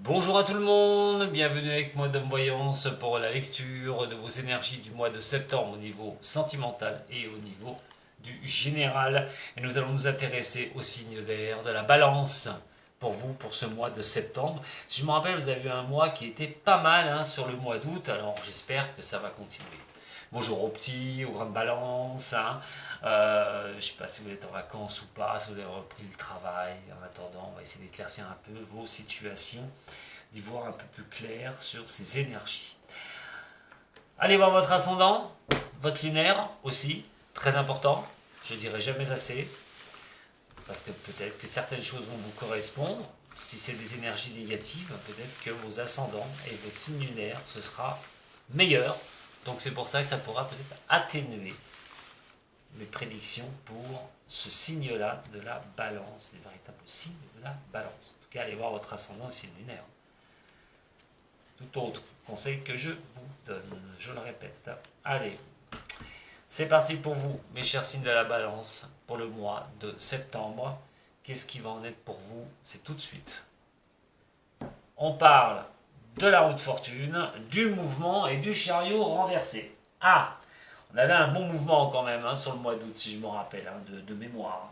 Bonjour à tout le monde, bienvenue avec moi Dame Voyance pour la lecture de vos énergies du mois de septembre au niveau sentimental et au niveau du général. Et nous allons nous intéresser au signe d'air de la balance pour vous pour ce mois de septembre. Si je me rappelle, vous avez eu un mois qui était pas mal sur le mois d'août, alors j'espère que ça va continuer. Bonjour aux petits, aux grandes balances. Je ne sais pas si vous êtes en vacances ou pas, si vous avez repris le travail. En attendant, on va essayer d'éclaircir un peu vos situations, d'y voir un peu plus clair sur ces énergies. Allez voir votre ascendant, votre lunaire aussi, très important. Je dirais jamais assez, parce que peut-être que certaines choses vont vous correspondre. Si c'est des énergies négatives, peut-être que vos ascendants et vos signes lunaires, ce sera meilleur. Donc c'est pour ça que ça pourra peut-être atténuer mes prédictions pour ce signe-là de la balance, le véritable signe de la balance. En tout cas, allez voir votre ascendant et signe lunaire. Tout autre conseil que je vous donne, je le répète. Allez, c'est parti pour vous, mes chers signes de la balance, pour le mois de septembre. Qu'est-ce qui va en être pour vous? C'est tout de suite. On parle de la roue de fortune, du mouvement et du chariot renversé. Ah, on avait un bon mouvement quand même sur le mois d'août, si je me rappelle, de mémoire.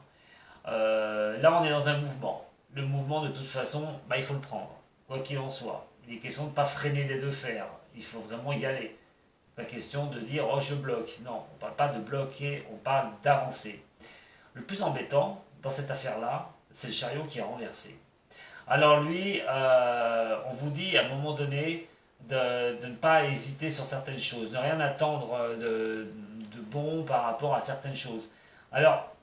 Là, on est dans un mouvement. Le mouvement, de toute façon, il faut le prendre, quoi qu'il en soit. Il est question de ne pas freiner des deux fers. Il faut vraiment y aller. Pas question de dire oh je bloque. Non, on ne parle pas de bloquer, on parle d'avancer. Le plus embêtant dans cette affaire-là, c'est le chariot qui est renversé. Alors lui, on vous dit à un moment donné de ne pas hésiter sur certaines choses, de rien attendre de bon par rapport à certaines choses. Alors,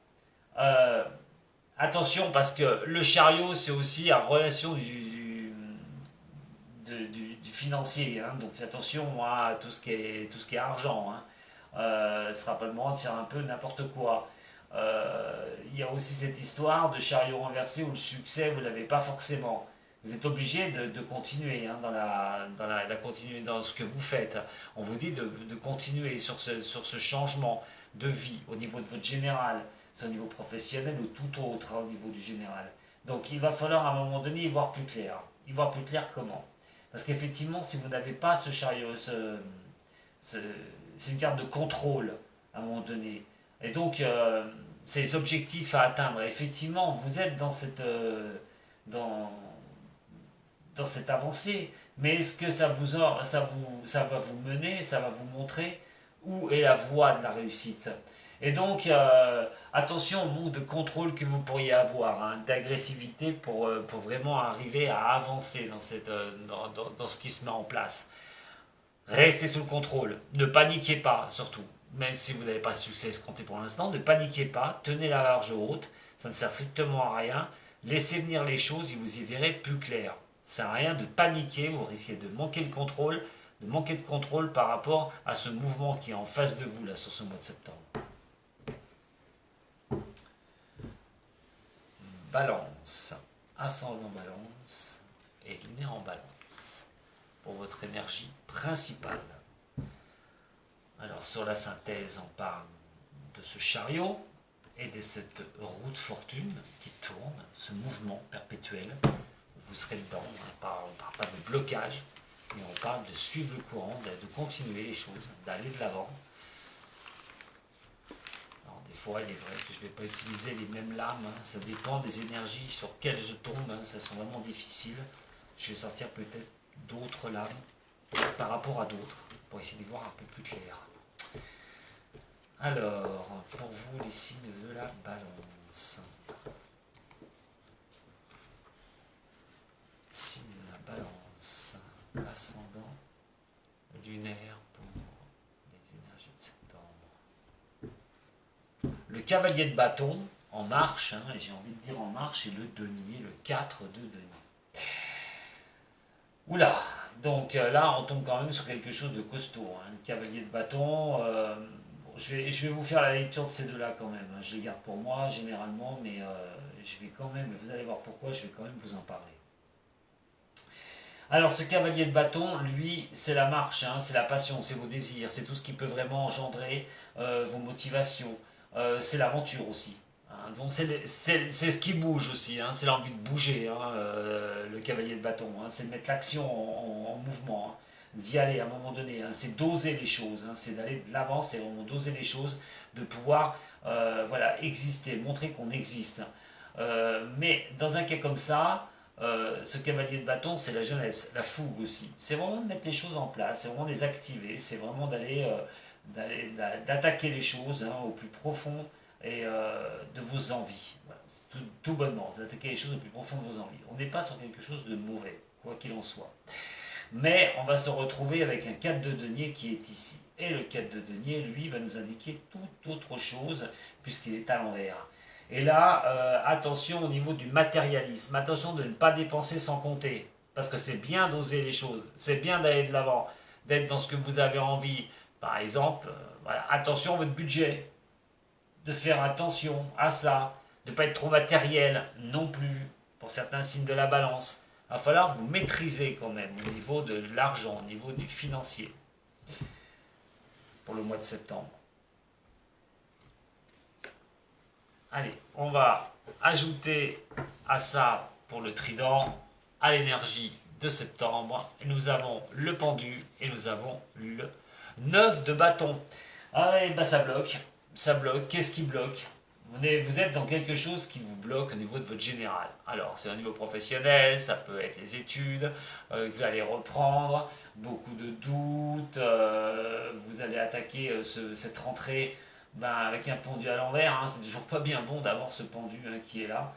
attention parce que le chariot c'est aussi en relation du financier, donc fais attention à tout ce qui est argent. Ce sera pas le moment de faire un peu n'importe quoi. Il y a aussi cette histoire de chariot renversé où le succès vous l'avez pas forcément. Vous êtes obligé de continuer dans ce que vous faites. On vous dit de continuer sur ce changement de vie au niveau de votre général, c'est au niveau professionnel ou tout autre au niveau du général. Donc il va falloir à un moment donné y voir plus clair. Y voir plus clair comment? Parce qu'effectivement, si vous n'avez pas ce chariot, c'est une carte de contrôle à un moment donné. Et donc, c'est les objectifs à atteindre. Effectivement, vous êtes dans, dans cette avancée. Mais est-ce que ça va vous mener, ça va vous montrer où est la voie de la réussite? Et donc, attention au manque de contrôle que vous pourriez avoir, d'agressivité pour vraiment arriver à avancer dans ce qui se met en place. Restez sous le contrôle, ne paniquez pas surtout, même si vous n'avez pas de succès escompté pour l'instant, ne paniquez pas, tenez la large haute, ça ne sert strictement à rien, laissez venir les choses et vous y verrez plus clair. Ça ne sert à rien de paniquer, vous risquez de manquer de contrôle par rapport à ce mouvement qui est en face de vous là sur ce mois de septembre. Balance, ascendant balance et lunaire en balance pour votre énergie principale. Alors sur la synthèse, on parle de ce chariot et de cette roue de fortune qui tourne, ce mouvement perpétuel. Vous serez dedans, on ne parle pas de blocage, mais on parle de suivre le courant, de continuer les choses, d'aller de l'avant. Des fois, il est vrai que je ne vais pas utiliser les mêmes lames, ça dépend des énergies sur lesquelles je tombe, ça sont vraiment difficiles. Je vais sortir peut-être d'autres lames par rapport à d'autres, pour essayer de voir un peu plus clair. Alors, pour vous, les signes de la balance. Signe de la balance, ascendant, lunaire pour les énergies de septembre. Le cavalier de bâton, en marche, et j'ai envie de dire en marche, et le denier, le 4 de denier. Oula, donc là on tombe quand même sur quelque chose de costaud. Le cavalier de bâton, je vais vous faire la lecture de ces deux-là quand même. Je les garde pour moi généralement, mais je vais quand même, vous allez voir pourquoi, je vais quand même vous en parler. Alors ce cavalier de bâton, lui, c'est la marche, c'est la passion, c'est vos désirs, c'est tout ce qui peut vraiment engendrer vos motivations. C'est l'aventure aussi. hein. Donc c'est ce qui bouge aussi, hein. C'est l'envie de bouger, hein, le cavalier de bâton, hein. C'est de mettre l'action en mouvement, hein. D'y aller à un moment donné, hein. C'est d'oser les choses, hein. C'est d'aller de l'avant, c'est vraiment d'oser les choses, de pouvoir voilà, exister, montrer qu'on existe. Mais dans un cas comme ça, ce cavalier de bâton, c'est la jeunesse, la fougue aussi. C'est vraiment de mettre les choses en place, c'est vraiment de les activer, c'est vraiment d'attaquer les choses, hein, au plus profond et de vos envies. Voilà, tout bonnement, d'attaquer les choses au plus profond de vos envies. On n'est pas sur quelque chose de mauvais, quoi qu'il en soit. Mais on va se retrouver avec un 4 de denier qui est ici. Et le 4 de denier, lui, va nous indiquer toute autre chose, puisqu'il est à l'envers. Et là, attention au niveau du matérialisme, attention de ne pas dépenser sans compter, parce que c'est bien d'oser les choses, c'est bien d'aller de l'avant, d'être dans ce que vous avez envie. Par exemple, voilà, attention à votre budget, de faire attention à ça, de ne pas être trop matériel non plus, pour certains signes de la balance. Il va falloir vous maîtriser quand même au niveau de l'argent, au niveau du financier, pour le mois de septembre. Allez, on va ajouter à ça, pour le trident, à l'énergie de septembre, nous avons le pendu et nous avons le 9 de bâton. Ah, et bah ça bloque. Ça bloque. Qu'est-ce qui bloque? Vous êtes dans quelque chose qui vous bloque au niveau de votre général. Alors, c'est au niveau professionnel, ça peut être les études, vous allez reprendre, beaucoup de doutes, vous allez attaquer cette rentrée avec un pendu à l'envers, hein. C'est toujours pas bien bon d'avoir ce pendu, hein, qui est là.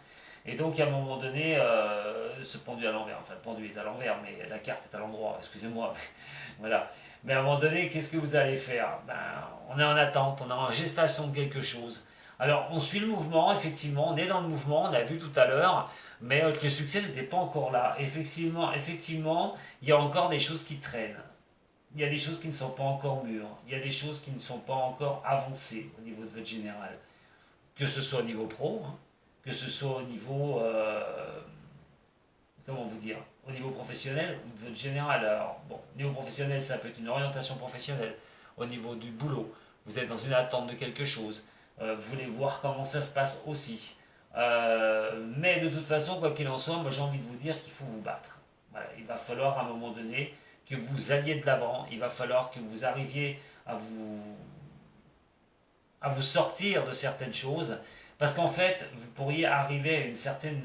Et donc, à un moment donné, ce pendu à l'envers, enfin, le pendu est à l'envers, mais la carte est à l'endroit, excusez-moi. Voilà. Mais à un moment donné, qu'est-ce que vous allez faire? On est en attente, on est en gestation de quelque chose. Alors, on suit le mouvement, effectivement, on est dans le mouvement, on a vu tout à l'heure, mais le succès n'était pas encore là. Effectivement, il y a encore des choses qui traînent. Il y a des choses qui ne sont pas encore mûres. Il y a des choses qui ne sont pas encore avancées au niveau de votre général. Que ce soit au niveau pro, hein, que ce soit au niveau, comment vous dire, au niveau professionnel ou de votre général. Alors, bon, au niveau professionnel, ça peut être une orientation professionnelle. Au niveau du boulot, vous êtes dans une attente de quelque chose. Vous voulez voir comment ça se passe aussi. Mais de toute façon, quoi qu'il en soit, moi j'ai envie de vous dire qu'il faut vous battre. Voilà, il va falloir à un moment donné que vous alliez de l'avant, il va falloir que vous arriviez à vous sortir de certaines choses, parce qu'en fait, vous pourriez arriver à une certaine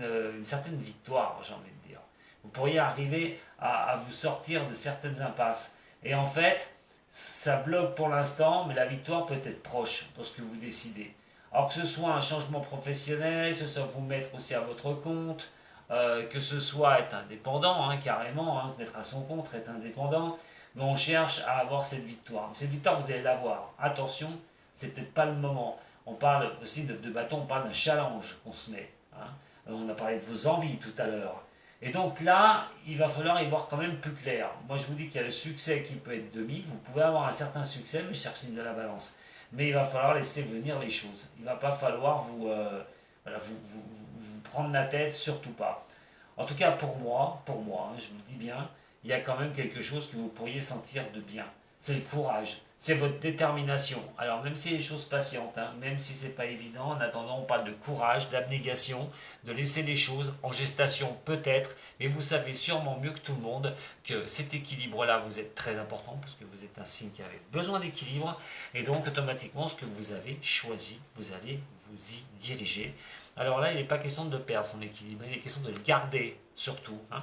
victoire, j'ai envie de dire. Vous pourriez arriver à vous sortir de certaines impasses. Et en fait, ça bloque pour l'instant, mais la victoire peut être proche dans ce que vous décidez. Alors que ce soit un changement professionnel, que ce soit vous mettre aussi à votre compte, que ce soit être indépendant, hein, carrément, hein, mettre à son compte, être indépendant, mais on cherche à avoir cette victoire. Cette victoire, vous allez l'avoir. Attention, c'est peut-être pas le moment. On parle aussi de bâton, on parle d'un challenge qu'on se met, hein. On a parlé de vos envies tout à l'heure. Et donc là, il va falloir y voir quand même plus clair. Moi, je vous dis qu'il y a le succès qui peut être demi. Vous pouvez avoir un certain succès, mais chercher de la balance. Mais il va falloir laisser venir les choses. Il ne va pas falloir voilà, vous prendre la tête, surtout pas. En tout cas, pour moi, hein, je vous le dis bien, il y a quand même quelque chose que vous pourriez sentir de bien. C'est le courage, c'est votre détermination. Alors même si les choses patientes, hein, même si c'est pas évident, en attendant on parle de courage, d'abnégation, de laisser les choses en gestation peut-être, mais vous savez sûrement mieux que tout le monde que cet équilibre-là vous est très important parce que vous êtes un signe qui avait besoin d'équilibre et donc automatiquement ce que vous avez choisi, vous allez vous y diriger. Alors là, il n'est pas question de perdre son équilibre, il est question de le garder surtout, hein,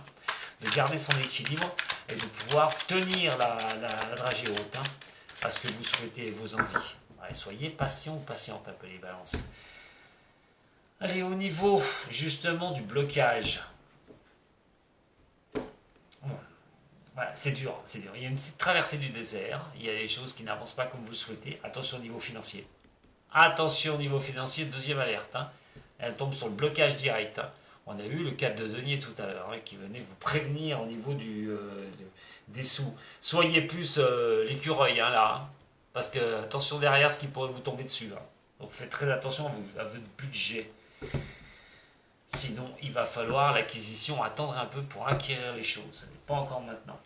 de garder son équilibre et de pouvoir tenir la dragée haute, hein, parce que vous souhaitez vos envies. Ouais, soyez patient ou patiente un peu les balances. Allez, au niveau justement du blocage. Bon, voilà, c'est dur, c'est dur. Il y a une petite traversée du désert, il y a des choses qui n'avancent pas comme vous le souhaitez. Attention au niveau financier. Attention au niveau financier, deuxième alerte, hein. Elle tombe sur le blocage direct, hein. On a eu le 4 de denier tout à l'heure, hein, qui venait vous prévenir au niveau des sous. Soyez plus l'écureuil, hein, là, hein, parce que attention derrière ce qui pourrait vous tomber dessus, hein. Donc faites très attention à votre budget. Sinon, il va falloir l'acquisition, attendre un peu pour acquérir les choses. Pas encore maintenant.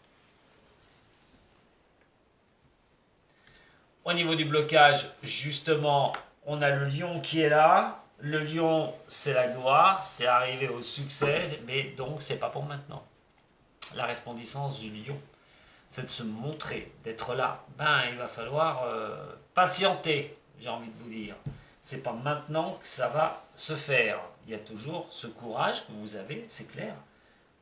Au niveau du blocage, justement, on a le lion qui est là. Le lion, c'est la gloire, c'est arriver au succès, mais donc c'est pas pour maintenant. La resplendissance du lion, c'est de se montrer, d'être là. Ben, il va falloir patienter, j'ai envie de vous dire. C'est pas maintenant que ça va se faire. Il y a toujours ce courage que vous avez, c'est clair.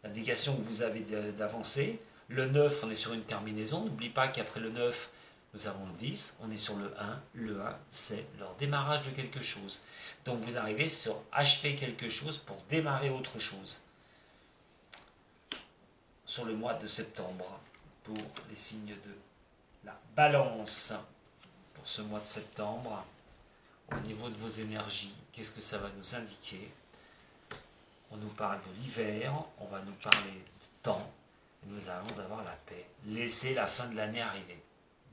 L'abdication que vous avez d'avancer. Le 9, on est sur une terminaison. N'oublie pas qu'après le 9, nous avons le 10. On est sur le 1. Le 1, c'est leur démarrage de quelque chose. Donc vous arrivez sur achever quelque chose pour démarrer autre chose. Sur le mois de septembre, pour les signes de la balance, pour ce mois de septembre, au niveau de vos énergies, qu'est-ce que ça va nous indiquer? On nous parle de l'hiver, on va nous parler du temps, et nous allons avoir la paix. Laissez la fin de l'année arriver.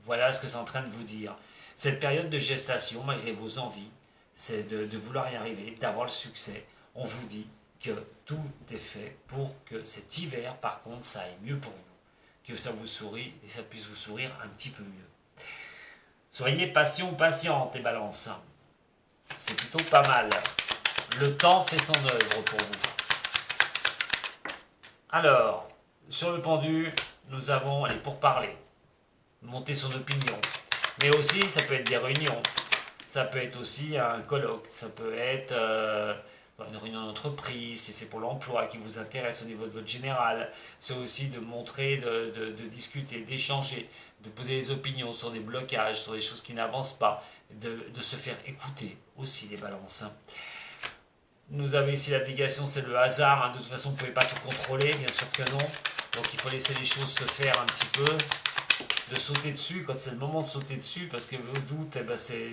Voilà ce que c'est en train de vous dire. Cette période de gestation, malgré vos envies, c'est de vouloir y arriver, d'avoir le succès. On vous dit que tout est fait pour que cet hiver, par contre, ça aille mieux pour vous. Que ça vous sourie et ça puisse vous sourire un petit peu mieux. Soyez patiente, les balances. C'est plutôt pas mal. Le temps fait son œuvre pour vous. Alors, sur le pendu, nous avons les pourparlers. Monter son opinion. Mais aussi, ça peut être des réunions. Ça peut être aussi un colloque. Ça peut être une réunion d'entreprise, si c'est pour l'emploi qui vous intéresse au niveau de votre général. C'est aussi de montrer, de discuter, d'échanger, de poser des opinions sur des blocages, sur des choses qui n'avancent pas, de se faire écouter aussi, les balances. Nous avons ici l'application, c'est le hasard. De toute façon, vous ne pouvez pas tout contrôler, bien sûr que non. Donc il faut laisser les choses se faire un petit peu. De sauter dessus quand c'est le moment de sauter dessus, parce que vos doutes,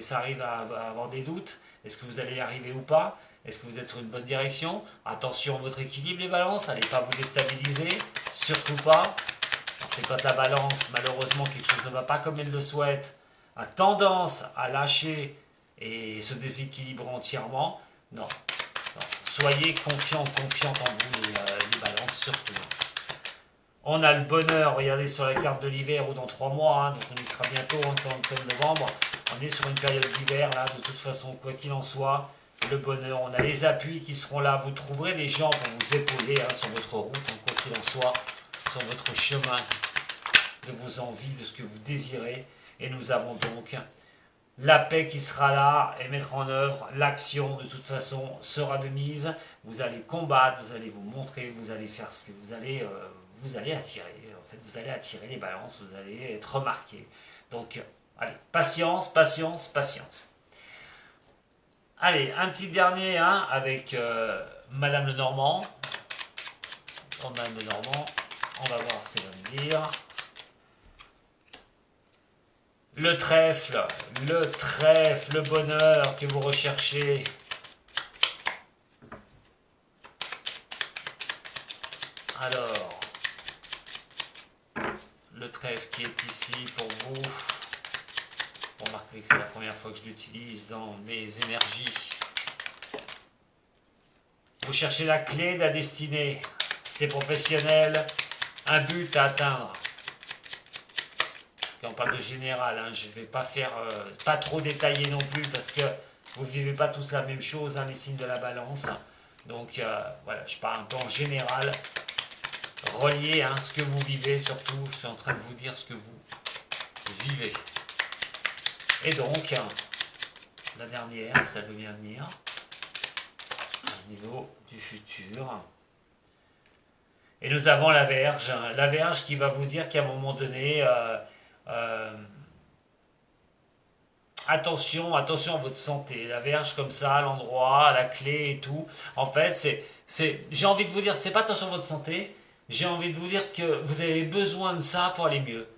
ça arrive à avoir des doutes. Est-ce que vous allez y arriver ou pas? Est-ce que vous êtes sur une bonne direction? Attention à votre équilibre, les balances, n'allez pas vous déstabiliser, surtout pas. C'est quand la balance, malheureusement, quelque chose ne va pas comme elle le souhaite, a tendance à lâcher et se déséquilibrer entièrement. Non, non. Soyez confiante en vous, les balances, surtout. On a le bonheur, regardez sur la carte de l'hiver ou dans 3 mois, donc on y sera bientôt, en octobre, novembre. On est sur une période d'hiver, là, de toute façon, quoi qu'il en soit. Le bonheur, on a les appuis qui seront là. Vous trouverez des gens pour vous épauler sur votre route, quoi qu'il en soit, sur votre chemin de vos envies, de ce que vous désirez. Et nous avons donc la paix qui sera là et mettre en œuvre. L'action, de toute façon, sera de mise. Vous allez combattre, vous allez vous montrer, vous allez faire ce que vous allez attirer. En fait, vous allez attirer les balances, vous allez être remarqué. Donc, allez, patience, patience, patience. Allez, un petit dernier avec Madame Lenormand. Madame Lenormand, on va voir ce qu'elle va me dire. Le trèfle, le bonheur que vous recherchez. Alors, le trèfle qui est ici pour vous. Remarquez que c'est la première fois que je l'utilise dans mes énergies. Vous cherchez la clé de la destinée. C'est professionnel. Un but à atteindre. Quand on parle de général, je ne vais pas faire pas trop détaillé non plus parce que vous ne vivez pas tous la même chose, les signes de la balance. Donc voilà, je parle un peu en général. Reliez ce que vous vivez, surtout. Je suis en train de vous dire ce que vous vivez. Et donc, la dernière, ça devient venir au niveau du futur. Et nous avons la Vierge qui va vous dire qu'à un moment donné, attention à votre santé. La Vierge comme ça, à l'endroit, à la clé et tout. En fait, j'ai envie de vous dire, c'est pas attention à votre santé, j'ai envie de vous dire que vous avez besoin de ça pour aller mieux.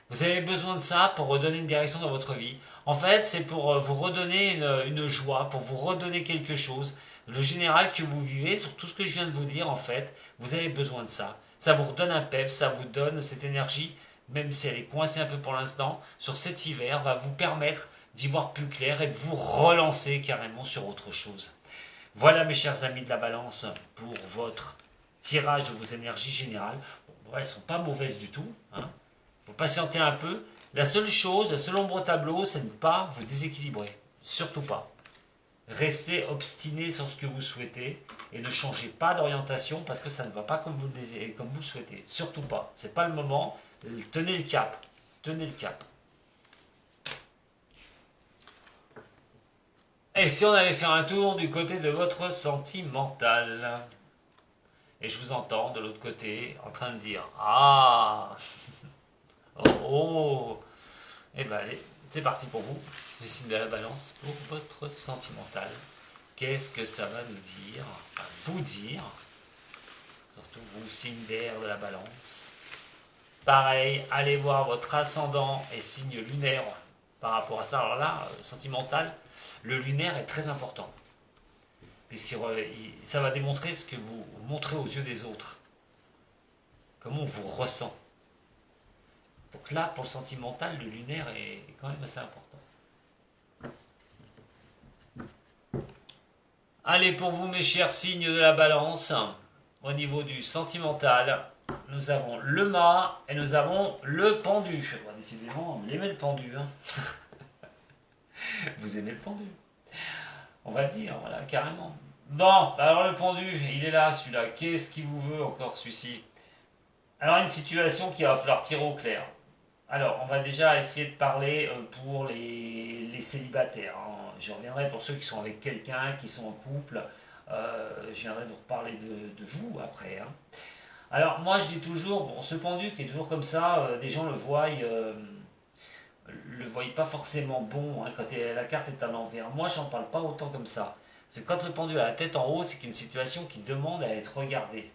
Vous avez besoin de ça pour redonner une direction dans votre vie. En fait, c'est pour vous redonner une joie, pour vous redonner quelque chose. Le général que vous vivez, sur tout ce que je viens de vous dire, en fait, vous avez besoin de ça. Ça vous redonne un peps, ça vous donne cette énergie, même si elle est coincée un peu pour l'instant, sur cet hiver, va vous permettre d'y voir plus clair et de vous relancer carrément sur autre chose. Voilà, mes chers amis de la balance, pour votre tirage de vos énergies générales. Bon, elles ne sont pas mauvaises du tout, Vous patientez un peu. La seule chose, la seule ombre au tableau, c'est de ne pas vous déséquilibrer. Surtout pas. Restez obstiné sur ce que vous souhaitez et ne changez pas d'orientation parce que ça ne va pas comme vous le désirez, comme vous le souhaitez. Surtout pas. C'est pas le moment. Tenez le cap. Tenez le cap. Et si on allait faire un tour du côté de votre sentimental? Et je vous entends de l'autre côté en train de dire ah oh, oh. Eh ben allez, c'est parti pour vous. Les signes de la balance pour votre sentimental. Qu'est-ce que ça va nous dire? Enfin, vous dire. Surtout vous, signe d'air de la balance. Pareil, allez voir votre ascendant et signe lunaire par rapport à ça. Alors là, sentimental, le lunaire est très important. Puisque ça va démontrer ce que vous montrez aux yeux des autres. Comment on vous ressent. Donc là, pour le sentimental, le lunaire est quand même assez important. Allez, pour vous, mes chers signes de la balance, au niveau du sentimental, nous avons le mât et nous avons le pendu. Bon, décidément, vous aimez le pendu. Hein. Vous aimez le pendu. On va le dire, voilà, carrément. Bon, alors le pendu, il est là, celui-là. Qu'est-ce qu'il vous veut encore, celui-ci? Alors, une situation qu'il va falloir tirer au clair. Alors, on va déjà essayer de parler pour les célibataires. Hein. Je reviendrai pour ceux qui sont avec quelqu'un, qui sont en couple. Je viendrai vous reparler de vous après. Hein. Alors, moi, je dis toujours, bon, ce pendu qui est toujours comme ça, des gens le voient pas forcément bon hein, quand la carte est à l'envers. Moi, j'en parle pas autant comme ça. C'est quand le pendu a la tête en haut, c'est qu'une situation qui demande à être regardée.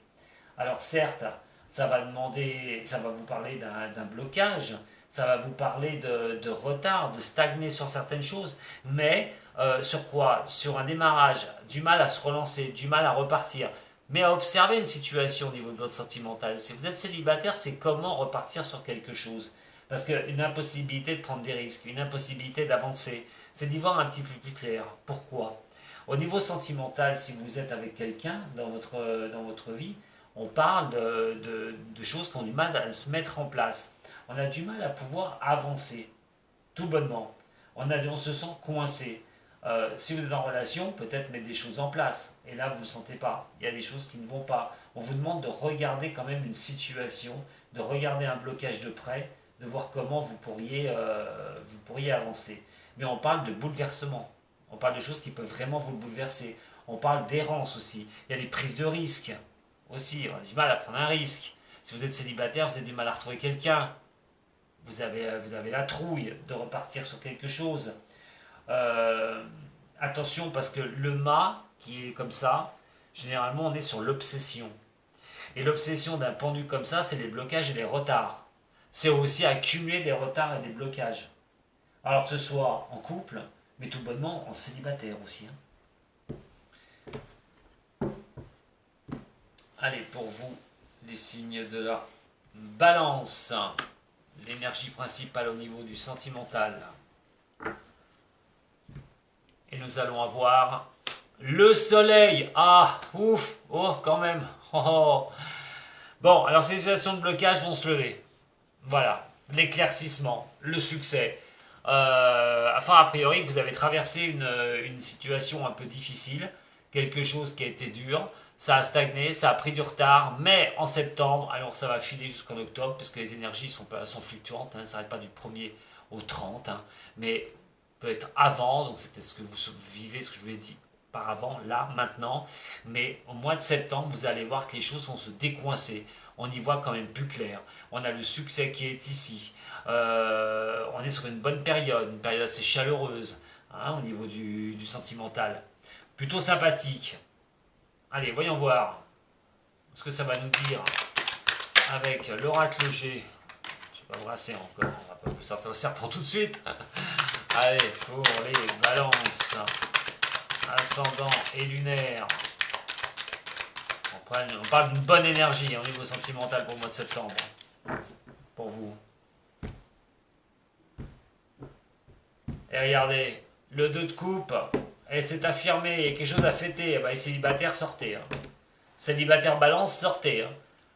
Alors, certes, ça va vous parler d'un blocage, ça va vous parler de retard, de stagner sur certaines choses, mais sur quoi? Sur un démarrage, du mal à se relancer, du mal à repartir, mais à observer une situation au niveau de votre sentimental. Si vous êtes célibataire, c'est comment repartir sur quelque chose. Parce qu'une impossibilité de prendre des risques, une impossibilité d'avancer, c'est d'y voir un petit peu plus clair. Pourquoi? Au niveau sentimental, si vous êtes avec quelqu'un dans votre vie, on parle de choses qui ont du mal à se mettre en place. On a du mal à pouvoir avancer, tout bonnement. On se sent coincé. Si vous êtes en relation, peut-être mettre des choses en place. Et là, vous ne le sentez pas. Il y a des choses qui ne vont pas. On vous demande de regarder quand même une situation, de regarder un blocage de près, de voir comment vous pourriez avancer. Mais on parle de bouleversement. On parle de choses qui peuvent vraiment vous bouleverser. On parle d'errance aussi. Il y a des prises de risques aussi. On a du mal à prendre un risque. Si vous êtes célibataire, vous avez du mal à retrouver quelqu'un. Vous avez la trouille de repartir sur quelque chose. Attention parce que le mât qui est comme ça, généralement on est sur l'obsession. Et l'obsession d'un pendu comme ça, c'est les blocages et les retards. C'est aussi accumuler des retards et des blocages. Alors que ce soit en couple, mais tout bonnement en célibataire aussi. Hein. Allez, pour vous, les signes de la balance. L'énergie principale au niveau du sentimental. Et nous allons avoir le soleil. Ah, ouf, oh, quand même. Oh, oh. Bon, alors ces situations de blocage vont se lever. Voilà, l'éclaircissement, le succès. A priori, vous avez traversé une situation un peu difficile, quelque chose qui a été dur, ça a stagné, ça a pris du retard, mais en septembre, alors ça va filer jusqu'en octobre, parce que les énergies sont fluctuantes, hein, ça n'arrête pas du 1er au 30, hein, mais peut-être avant, donc c'est peut-être ce que vous vivez, ce que je vous ai dit par avant, là, maintenant, mais au mois de septembre, vous allez voir que les choses vont se décoincer. On y voit quand même plus clair. On a le succès qui est ici. On est sur une bonne période, une période assez chaleureuse hein, au niveau du sentimental. Plutôt sympathique. Allez, voyons voir ce que ça va nous dire avec l'oracle G. Je ne vais pas brasser encore, on ne va pas vous sortir le serpent tout de suite. Allez, pour les balances, ascendant et lunaire. On parle d'une bonne énergie au niveau sentimental pour le mois de septembre. Pour vous. Et regardez, le 2 de coupe, elle s'est affirmée, il y a quelque chose à fêter. Bah, les célibataires, sortez. Hein. Célibataire balance, sortez. Hein.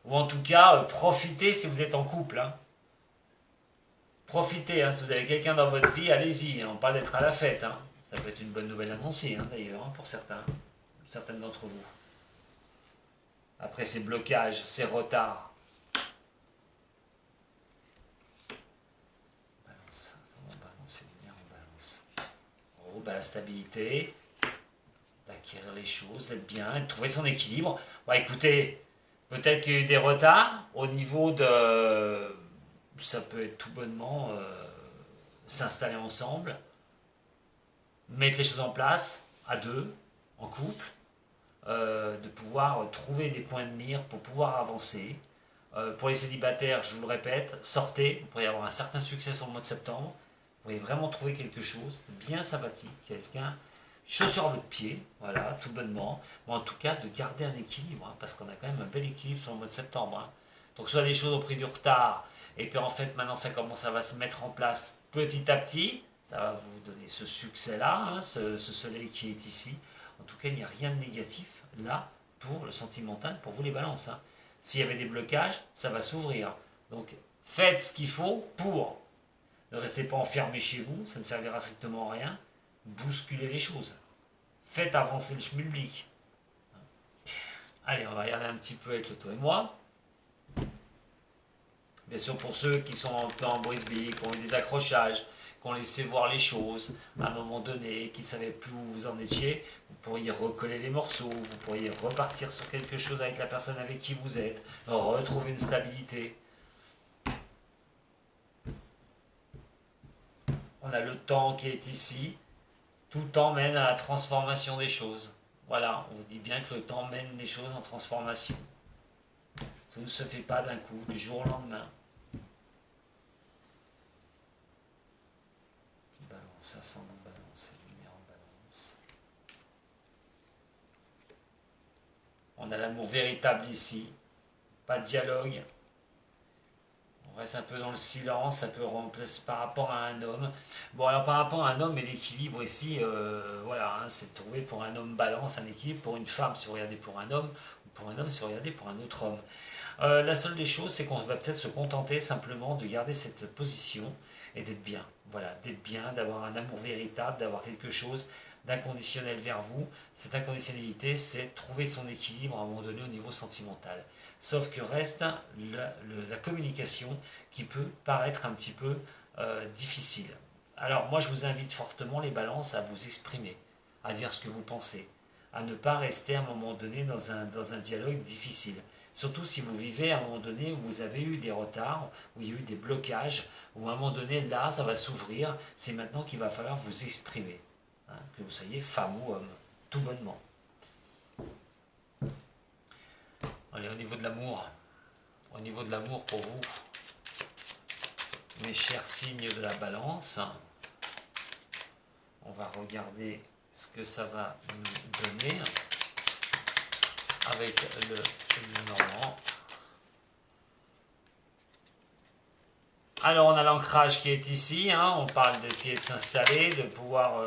Ou en tout cas, profitez si vous êtes en couple. Hein. Profitez, hein, si vous avez quelqu'un dans votre vie, allez-y. Hein. On parle d'être à la fête. Hein. Ça peut être une bonne nouvelle annoncée, hein, d'ailleurs, hein, pour certaines d'entre vous. Après ces blocages, ces retards. Balance, c'est bien en balance. Oh, bah, la stabilité, d'acquérir les choses, d'être bien, de trouver son équilibre. Bah, écoutez, peut-être qu'il y a eu des retards au niveau de... Ça peut être tout bonnement s'installer ensemble, mettre les choses en place, à deux, en couple, de pouvoir trouver des points de mire pour pouvoir avancer. Pour les célibataires, je vous le répète, sortez, vous pourriez avoir un certain succès sur le mois de septembre, vous pourriez vraiment trouver quelque chose de bien sympathique, quelqu'un, chose sur votre pied, voilà, tout bonnement, ou en tout cas de garder un équilibre, hein, parce qu'on a quand même un bel équilibre sur le mois de septembre. Hein. Donc soit des choses au prix du retard, et puis en fait maintenant ça commence à se mettre en place petit à petit, ça va vous donner ce succès-là, hein, ce soleil qui est ici. En tout cas, il n'y a rien de négatif là pour le sentimental, pour vous les balances. Hein. S'il y avait des blocages, ça va s'ouvrir. Donc faites ce qu'il faut pour. Ne restez pas enfermé chez vous, ça ne servira strictement à rien. Bousculez les choses. Faites avancer le schmilblick. Allez, on va regarder un petit peu avec le toi et moi. Bien sûr, pour ceux qui sont un peu en brisbille, qui ont eu des accrochages, qui ont laissé voir les choses à un moment donné, qui ne savaient plus où vous en étiez, vous pourriez recoller les morceaux, vous pourriez repartir sur quelque chose avec la personne avec qui vous êtes, retrouver une stabilité. On a le temps qui est ici, tout temps mène à la transformation des choses. Voilà, on vous dit bien que le temps mène les choses en transformation. Tout ne se fait pas d'un coup, du jour au lendemain. Balance, ascendant balance, lumière en balance. On a l'amour véritable ici. Pas de dialogue. On reste un peu dans le silence, ça peut remplacer par rapport à un homme. Bon, alors par rapport à un homme et l'équilibre ici, voilà, hein, c'est de trouver pour un homme balance, un équilibre, pour une femme si vous regardez pour un homme, ou pour un homme si vous regardez pour un autre homme. La seule des choses, c'est qu'on va peut-être se contenter simplement de garder cette position et d'être bien. Voilà, d'être bien, d'avoir un amour véritable, d'avoir quelque chose d'inconditionnel vers vous. Cette inconditionnalité, c'est trouver son équilibre à un moment donné au niveau sentimental. Sauf que reste la communication qui peut paraître un petit peu difficile. Alors moi, je vous invite fortement les balances à vous exprimer, à dire ce que vous pensez, à ne pas rester à un moment donné dans un dialogue difficile. Surtout si vous vivez à un moment donné où vous avez eu des retards, où il y a eu des blocages, où à un moment donné, là, ça va s'ouvrir. C'est maintenant qu'il va falloir vous exprimer. Hein, que vous soyez femme ou homme, tout bonnement. Allez, au niveau de l'amour pour vous, mes chers signes de la balance, on va regarder ce que ça va nous donner avec le Normand. Alors on a l'ancrage qui est ici, hein, on parle d'essayer de s'installer, de pouvoir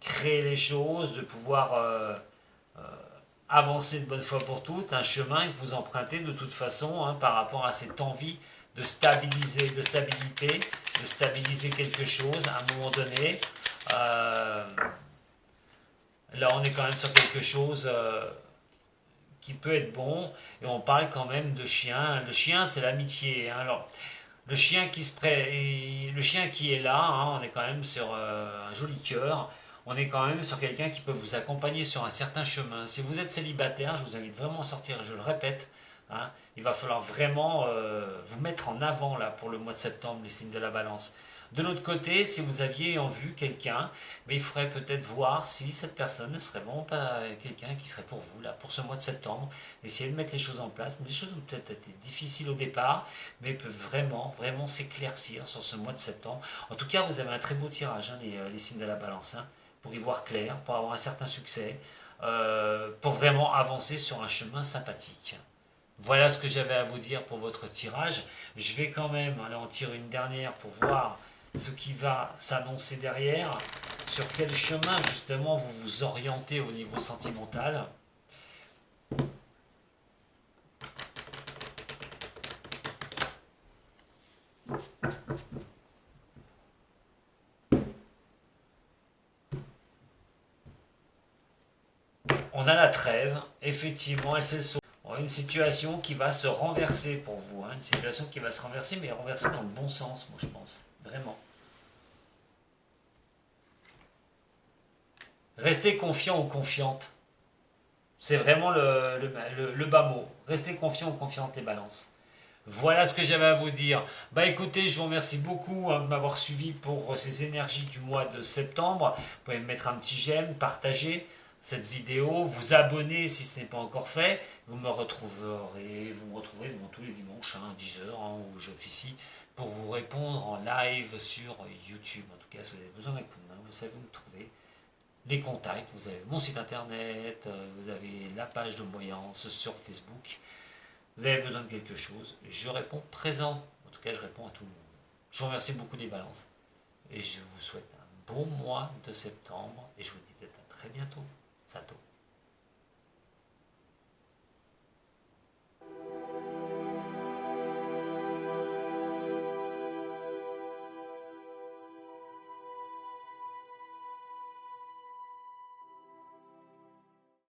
créer les choses, de pouvoir avancer de bonne fois pour toutes, un chemin que vous empruntez de toute façon, hein, par rapport à cette envie de stabiliser, de stabilité, de stabiliser quelque chose à un moment donné. Là on est quand même sur quelque chose qui peut être bon, et on parle quand même de chien. Le chien, c'est l'amitié. Hein. Alors, le chien qui est là, hein, on est quand même sur un joli cœur. On est quand même sur quelqu'un qui peut vous accompagner sur un certain chemin. Si vous êtes célibataire, je vous invite vraiment à sortir, je le répète. Hein, il va falloir vraiment vous mettre en avant là pour le mois de septembre, les signes de la balance. De l'autre côté, si vous aviez en vue quelqu'un, mais il faudrait peut-être voir si cette personne ne serait vraiment pas quelqu'un qui serait pour vous, là, pour ce mois de septembre. Essayez de mettre les choses en place. Mais les choses ont peut-être été difficiles au départ, mais peuvent vraiment, vraiment s'éclaircir sur ce mois de septembre. En tout cas, vous avez un très beau tirage, hein, les signes de la balance, hein, pour y voir clair, pour avoir un certain succès, pour vraiment avancer sur un chemin sympathique. Voilà ce que j'avais à vous dire pour votre tirage. Je vais quand même aller en tirer une dernière pour voir ce qui va s'annoncer derrière, sur quel chemin justement vous vous orientez au niveau sentimental. on a la trêve, effectivement, elle s'est sauvée. On a une situation qui va se renverser pour vous, hein, une situation qui va se renverser, mais renverser dans le bon sens, moi je pense, vraiment. Restez confiant ou confiante. C'est vraiment le bas mot. Restez confiant ou confiante les balances. Voilà ce que j'avais à vous dire. Bah écoutez, je vous remercie beaucoup hein, de m'avoir suivi pour ces énergies du mois de septembre. Vous pouvez me mettre un petit j'aime, partager cette vidéo, vous abonner si ce n'est pas encore fait. Vous me retrouverez dans tous les dimanches hein, à 10h hein, où j'officie pour vous répondre en live sur YouTube. En tout cas, si vous avez besoin d'un coup de main, vous savez où me trouver. Les contacts, vous avez mon site internet, vous avez la page de voyance sur Facebook. Vous avez besoin de quelque chose, je réponds présent. En tout cas, je réponds à tout le monde. Je vous remercie beaucoup des balances. Et je vous souhaite un bon mois de septembre. Et je vous dis peut-être à très bientôt. Sato.